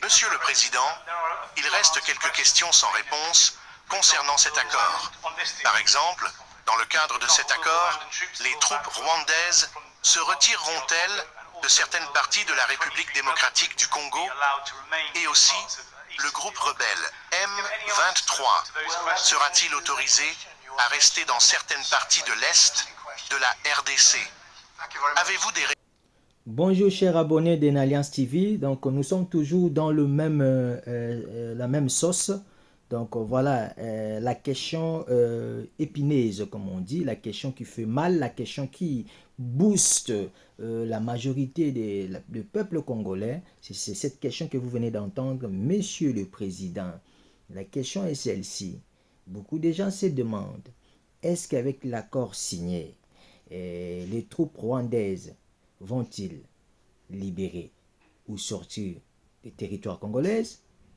Monsieur le Président, il reste quelques questions sans réponse concernant cet accord. Par exemple, dans le cadre de cet accord, les troupes rwandaises se retireront-elles de certaines parties de la République démocratique du Congo? Et aussi, le groupe rebelle M23 sera-t-il autorisé à rester dans certaines parties de l'Est de la RDC? Avez-vous des... Bonjour chers abonnés d'Enalliance TV, donc nous sommes toujours dans le même, la même sauce. Donc voilà, la question épineuse comme on dit, la question qui fait mal, la question qui booste la majorité du peuple congolais. C'est cette question que vous venez d'entendre, Monsieur le Président. La question est celle-ci. Beaucoup de gens se demandent, est-ce qu'avec l'accord signé, les troupes rwandaises vont-ils libérer ou sortir des territoires congolais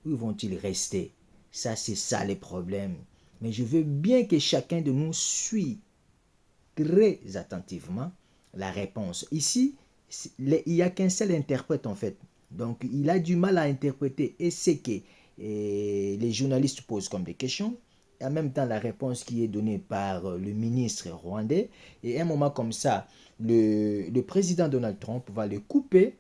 ou vont-ils rester? Ça, c'est ça les problèmes. Mais je veux bien que chacun de nous suive très attentivement la réponse. Ici, il n'y a qu'un seul interprète en fait. Donc, il a du mal à interpréter et c'est que les journalistes posent comme des questions. Et en même temps, la réponse qui est donnée par le ministre rwandais. Et à un moment comme ça, le président Donald Trump va le couper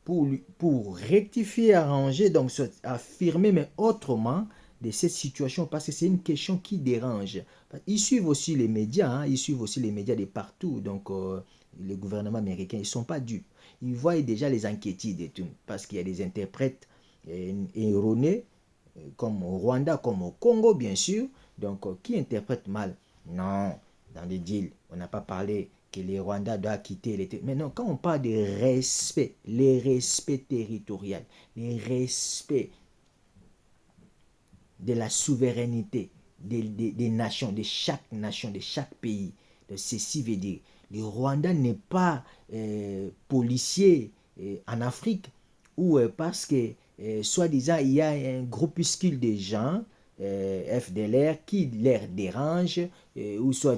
pour rectifier, arranger, donc affirmer, mais autrement, de cette situation, parce que c'est une question qui dérange. Ils suivent aussi les médias, hein, ils suivent aussi les médias de partout, donc le gouvernement américain, ils ne sont pas dupes. Ils voient déjà les inquiétudes et tout, parce qu'il y a des interprètes erronés, comme au Rwanda, comme au Congo, bien sûr, donc qui interprètent mal. Non, dans le deal, on n'a pas parlé que les Rwandais doivent quitter les territoires. Mais non, quand on parle de respect, les respects territoriaux, les respects de la souveraineté des nations, de chaque nation, de chaque pays, ceci veut dire, le Rwanda n'est pas policier en Afrique, ou parce que, soi-disant, il y a un groupuscule de gens, FDLR, qui les dérange, ou soit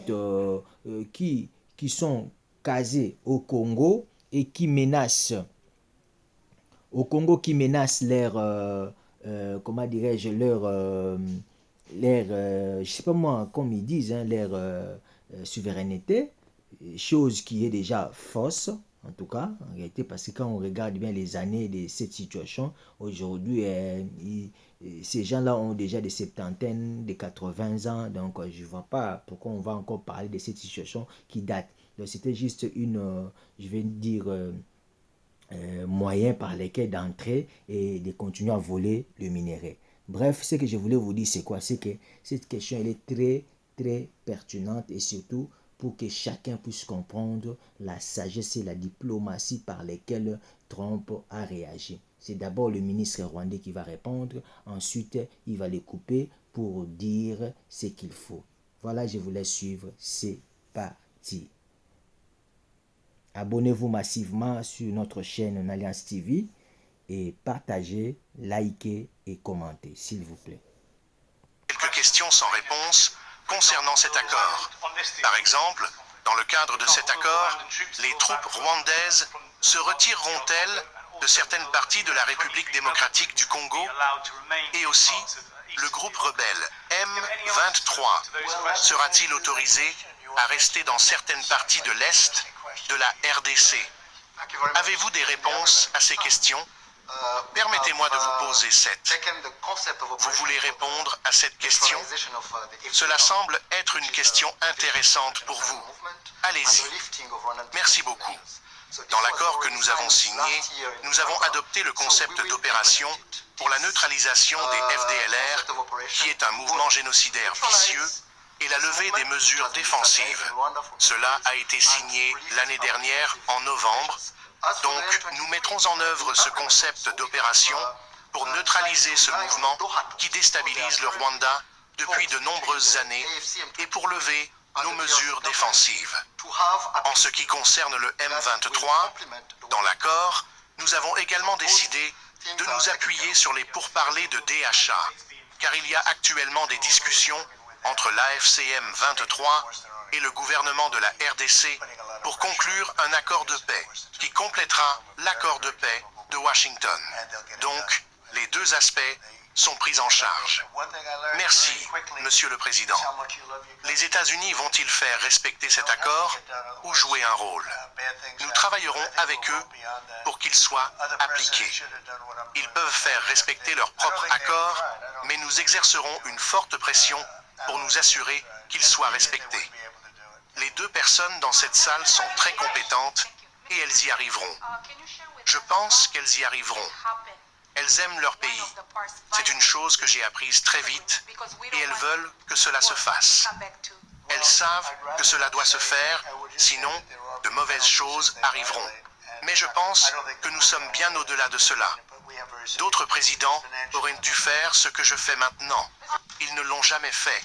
qui sont casés au Congo et qui menacent leur, comment dirais-je, je sais pas moi, comme ils disent, hein, leur souveraineté, chose qui est déjà fausse, en tout cas, en réalité, parce que quand on regarde bien les années de cette situation, aujourd'hui, ces gens-là ont déjà des septantaines, des 80 ans, donc je ne vois pas pourquoi on va encore parler de cette situation qui date. Donc c'était juste une, je vais dire, moyens par lesquels d'entrer et de continuer à voler le minerai. Bref, ce que je voulais vous dire, c'est quoi? C'est que cette question, elle est très, très pertinente et surtout pour que chacun puisse comprendre la sagesse et la diplomatie par lesquelles Trump a réagi. C'est d'abord le ministre rwandais qui va répondre, ensuite il va les couper pour dire ce qu'il faut. Voilà, je vous laisse suivre, c'est parti. Abonnez-vous massivement sur notre chaîne Enalliance TV et partagez, likez et commentez, s'il vous plaît. Quelques questions sans réponse concernant cet accord. Par exemple, dans le cadre de cet accord, les troupes rwandaises se retireront-elles de certaines parties de la République démocratique du Congo? Et aussi, le groupe rebelle M23 sera-t-il autorisé à rester dans certaines parties de l'Est de la RDC? Avez-vous des réponses à ces questions? Permettez-moi de vous poser cette. Vous voulez répondre à cette question? Cela semble être une question intéressante pour vous. Allez-y. Merci beaucoup. Dans l'accord que nous avons signé, nous avons adopté le concept d'opération pour la neutralisation des FDLR, qui est un mouvement génocidaire vicieux, et la levée des mesures défensives. Cela a été signé l'année dernière en novembre. Donc, nous mettrons en œuvre ce concept d'opération pour neutraliser ce mouvement qui déstabilise le Rwanda depuis de nombreuses années et pour lever nos mesures défensives. En ce qui concerne le M23, dans l'accord, nous avons également décidé de nous appuyer sur les pourparlers de DHA, car il y a actuellement des discussions entre l'AFCM 23 et le gouvernement de la RDC pour conclure un accord de paix qui complétera l'accord de paix de Washington. Donc, deux aspects sont pris en charge. Merci, Monsieur le Président. Les États-Unis vont-ils faire respecter cet accord ou jouer un rôle? Nous travaillerons avec eux pour qu'il soit appliqué. Ils peuvent faire respecter leur propre accord, mais nous exercerons une forte pression pour nous assurer qu'il soit respecté. Les deux personnes dans cette salle sont très compétentes et elles y arriveront. Je pense qu'elles y arriveront. Elles aiment leur pays. C'est une chose que j'ai apprise très vite et elles veulent que cela se fasse. Elles savent que cela doit se faire, sinon de mauvaises choses arriveront. Mais je pense que nous sommes bien au-delà de cela. D'autres présidents auraient dû faire ce que je fais maintenant. Ils ne l'ont jamais fait.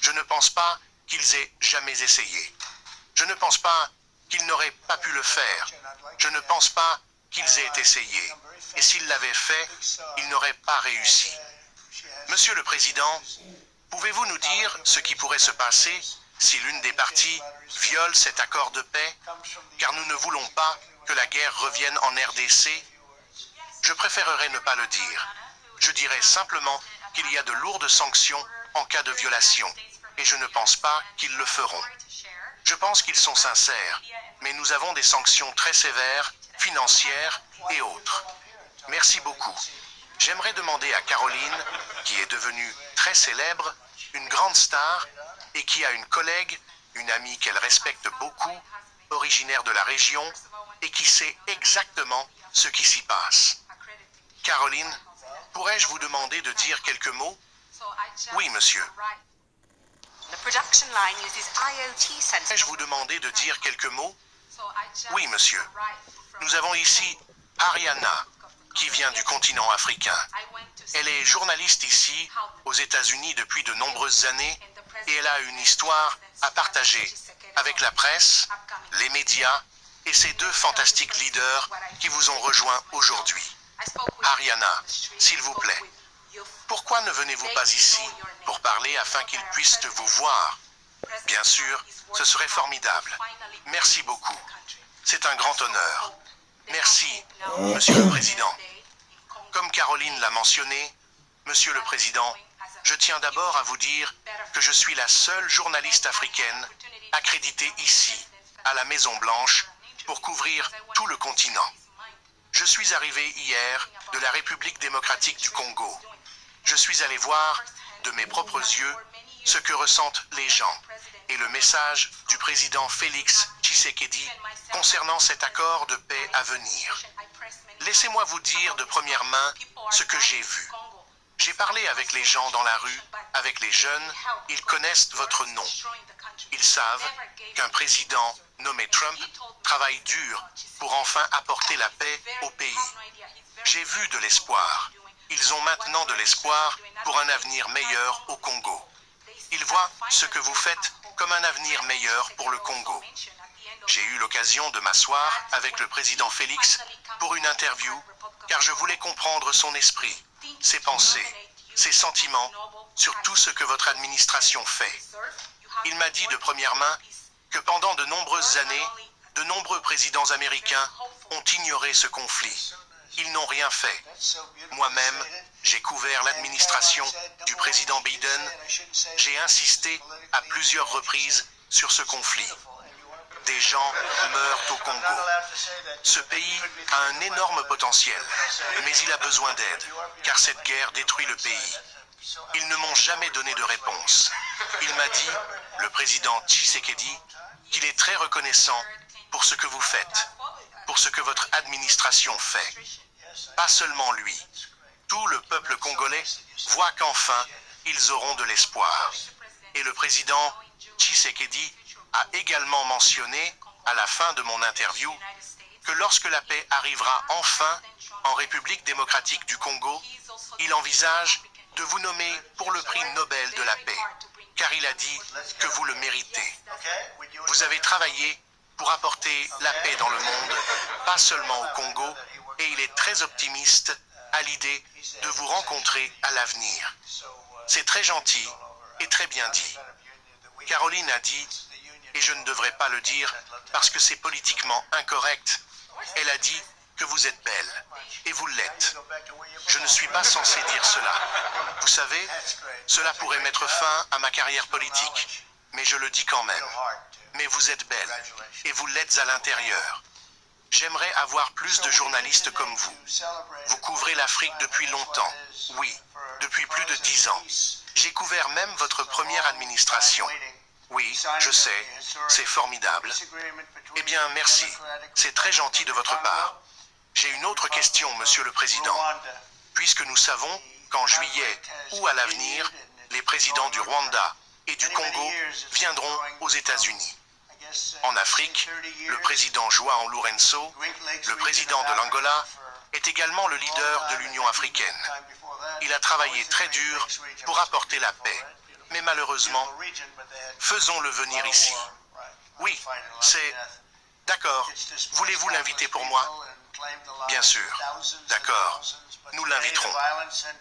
Je ne pense pas qu'ils aient jamais essayé. Je ne pense pas qu'ils n'auraient pas pu le faire. Je ne pense pas qu'ils aient essayé. Et s'ils l'avaient fait, ils n'auraient pas réussi. Monsieur le Président, pouvez-vous nous dire ce qui pourrait se passer si l'une des parties viole cet accord de paix, car nous ne voulons pas que la guerre revienne en RDC? Je préférerais ne pas le dire. Je dirais simplement qu'il y a de lourdes sanctions en cas de violation, et je ne pense pas qu'ils le feront. Je pense qu'ils sont sincères, mais nous avons des sanctions très sévères, financières et autres. Merci beaucoup. J'aimerais demander à Caroline, qui est devenue très célèbre, une grande star, et qui a une collègue, une amie qu'elle respecte beaucoup, originaire de la région, et qui sait exactement ce qui s'y passe. Caroline, pourrais-je vous demander de dire quelques mots? Oui, monsieur. Pourrais-je vous demander de dire quelques mots? Oui, monsieur. Nous avons ici Ariana, qui vient du continent africain. Elle est journaliste ici, aux États-Unis depuis de nombreuses années, et elle a une histoire à partager avec la presse, les médias et ces deux fantastiques leaders qui vous ont rejoints aujourd'hui. Ariana, s'il vous plaît, pourquoi ne venez-vous pas ici pour parler afin qu'ils puissent vous voir? Bien sûr, ce serait formidable. Merci beaucoup. C'est un grand honneur. Merci, Monsieur le Président. Comme Caroline l'a mentionné, Monsieur le Président, je tiens d'abord à vous dire que je suis la seule journaliste africaine accréditée ici, à la Maison-Blanche, pour couvrir tout le continent. Je suis arrivé hier de la République démocratique du Congo. Je suis allé voir, de mes propres yeux, ce que ressentent les gens et le message du président Félix Tshisekedi concernant cet accord de paix à venir. Laissez-moi vous dire de première main ce que j'ai vu. J'ai parlé avec les gens dans la rue, avec les jeunes, ils connaissent votre nom. Ils savent qu'un président nommé Trump travaille dur pour enfin apporter la paix au pays. J'ai vu de l'espoir. Ils ont maintenant de l'espoir pour un avenir meilleur au Congo. Ils voient ce que vous faites comme un avenir meilleur pour le Congo. J'ai eu l'occasion de m'asseoir avec le président Félix pour une interview, car je voulais comprendre son esprit, ses pensées, ses sentiments sur tout ce que votre administration fait. Il m'a dit de première main que pendant de nombreuses années, de nombreux présidents américains ont ignoré ce conflit. Ils n'ont rien fait. Moi-même, j'ai couvert l'administration du président Biden. J'ai insisté à plusieurs reprises sur ce conflit. Des gens meurent au Congo. Ce pays a un énorme potentiel, mais il a besoin d'aide, car cette guerre détruit le pays. Ils ne m'ont jamais donné de réponse. Il m'a dit, le président Tshisekedi, qu'il est très reconnaissant pour ce que vous faites, pour ce que votre administration fait. Pas seulement lui. Tout le peuple congolais voit qu'enfin, ils auront de l'espoir. Et le président Tshisekedi a également mentionné, à la fin de mon interview, que lorsque la paix arrivera enfin en République démocratique du Congo, il envisage de vous nommer pour le prix Nobel de la paix, car il a dit que vous le méritez. Vous avez travaillé pour apporter la paix dans le monde, pas seulement au Congo, et il est très optimiste à l'idée de vous rencontrer à l'avenir. C'est très gentil et très bien dit. Caroline a dit, et je ne devrais pas le dire parce que c'est politiquement incorrect, elle a dit que vous êtes belle, et vous l'êtes. Je ne suis pas censé dire cela. Vous savez, cela pourrait mettre fin à ma carrière politique, mais je le dis quand même. Mais vous êtes belle, et vous l'êtes à l'intérieur. J'aimerais avoir plus de journalistes comme vous. Vous couvrez l'Afrique depuis longtemps. Oui, depuis plus de 10 ans. J'ai couvert même votre première administration. Oui, je sais, c'est formidable. Eh bien, merci. C'est très gentil de votre part. J'ai une autre question, Monsieur le Président. Puisque nous savons qu'en juillet ou à l'avenir, les présidents du Rwanda et du Congo viendront aux États-Unis. En Afrique, le président João Lourenço, le président de l'Angola, est également le leader de l'Union africaine. Il a travaillé très dur pour apporter la paix. Mais malheureusement, faisons-le venir ici. Oui, c'est... D'accord. Voulez-vous l'inviter pour moi? Bien sûr. D'accord. Nous l'inviterons.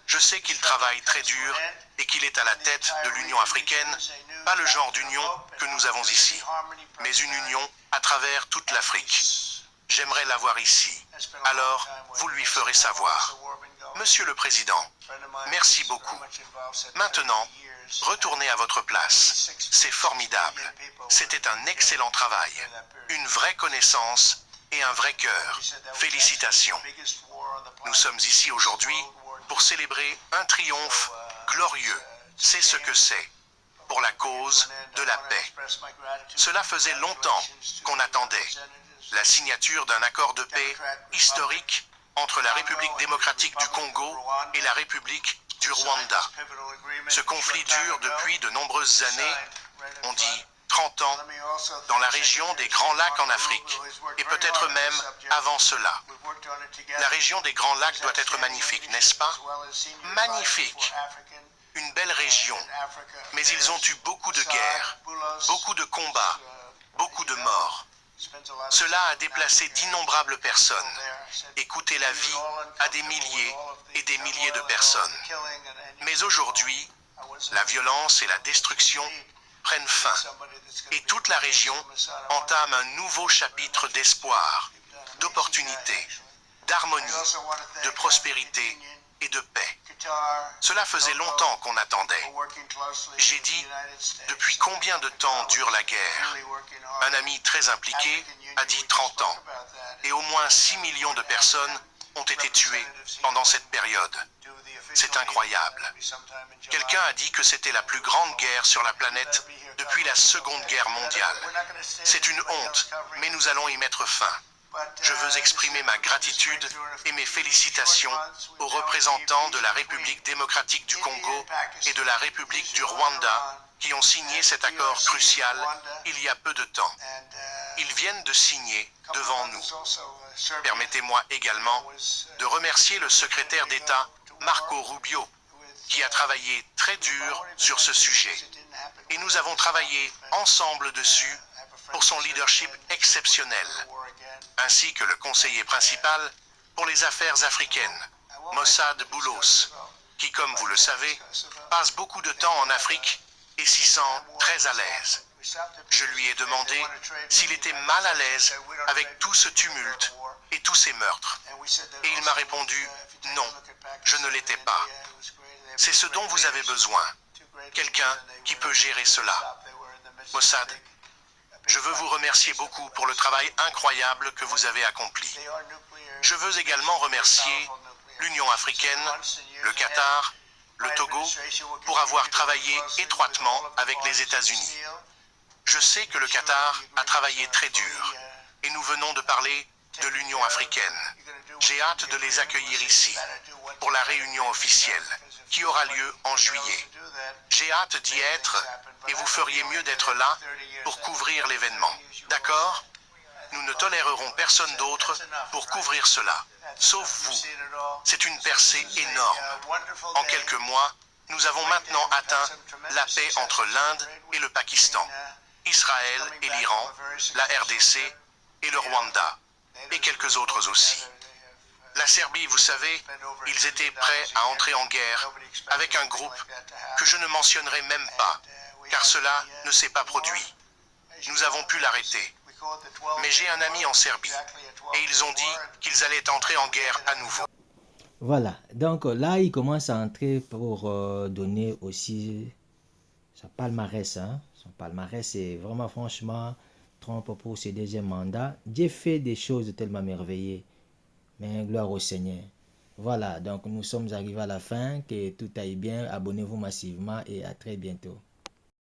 Je sais qu'il travaille très dur et qu'il est à la tête de l'Union africaine, pas le genre d'union que nous avons ici, mais une union à travers toute l'Afrique. J'aimerais l'avoir ici. Alors, vous lui ferez savoir. Monsieur le Président, merci beaucoup. Maintenant, retournez à votre place. C'est formidable. C'était un excellent travail. Une vraie connaissance et un vrai cœur. Félicitations. Nous sommes ici aujourd'hui pour célébrer un triomphe glorieux. C'est ce que c'est, pour la cause de la paix. Cela faisait longtemps qu'on attendait la signature d'un accord de paix historique entre la République démocratique du Congo et la République du Rwanda. Ce conflit dure depuis de nombreuses années, on dit 30 ans, dans la région des Grands Lacs en Afrique, et peut-être même avant cela. La région des Grands Lacs doit être magnifique, n'est-ce pas? Magnifique! Une belle région, mais ils ont eu beaucoup de guerres, beaucoup de combats, beaucoup de morts. Cela a déplacé d'innombrables personnes et coûté la vie à des milliers et des milliers de personnes. Mais aujourd'hui, la violence et la destruction prennent fin et toute la région entame un nouveau chapitre d'espoir, d'opportunité, d'harmonie, de prospérité et de paix. Cela faisait longtemps qu'on attendait. J'ai dit, depuis combien de temps dure la guerre? Un ami très impliqué a dit 30 ans. Et au moins 6 millions de personnes ont été tuées pendant cette période. C'est incroyable. Quelqu'un a dit que c'était la plus grande guerre sur la planète depuis la Seconde Guerre mondiale. C'est une honte, mais nous allons y mettre fin. Je veux exprimer ma gratitude et mes félicitations aux représentants de la République démocratique du Congo et de la République du Rwanda qui ont signé cet accord crucial il y a peu de temps. Ils viennent de signer devant nous. Permettez-moi également de remercier le secrétaire d'État Marco Rubio qui a travaillé très dur sur ce sujet. Et nous avons travaillé ensemble dessus pour son leadership exceptionnel, ainsi que le conseiller principal pour les affaires africaines, Mossad Boulos, qui, comme vous le savez, passe beaucoup de temps en Afrique et s'y sent très à l'aise. Je lui ai demandé s'il était mal à l'aise avec tout ce tumulte et tous ces meurtres. Et il m'a répondu « Non, je ne l'étais pas. C'est ce dont vous avez besoin. Quelqu'un qui peut gérer cela. » Mossad, je veux vous remercier beaucoup pour le travail incroyable que vous avez accompli. Je veux également remercier l'Union africaine, le Qatar, le Togo, pour avoir travaillé étroitement avec les États-Unis. Je sais que le Qatar a travaillé très dur, et nous venons de parler de l'Union africaine. J'ai hâte de les accueillir ici, pour la réunion officielle, qui aura lieu en juillet. J'ai hâte d'y être, et vous feriez mieux d'être là pour couvrir l'événement. D'accord? Nous ne tolérerons personne d'autre pour couvrir cela, sauf vous. C'est une percée énorme. En quelques mois, nous avons maintenant atteint la paix entre l'Inde et le Pakistan, Israël et l'Iran, la RDC et le Rwanda, et quelques autres aussi. La Serbie, vous savez, ils étaient prêts à entrer en guerre avec un groupe que je ne mentionnerai même pas, car cela ne s'est pas produit. Nous avons pu l'arrêter. Mais j'ai un ami en Serbie, et ils ont dit qu'ils allaient entrer en guerre à nouveau. Voilà, donc là, il commence à entrer pour donner aussi sa palmarès. Hein. Son palmarès, c'est vraiment, franchement, Trump pour ses deuxièmes mandats. Dieu fait des choses tellement merveilleuses, mais gloire au Seigneur. Voilà, donc nous sommes arrivés à la fin, que tout aille bien, abonnez-vous massivement et à très bientôt.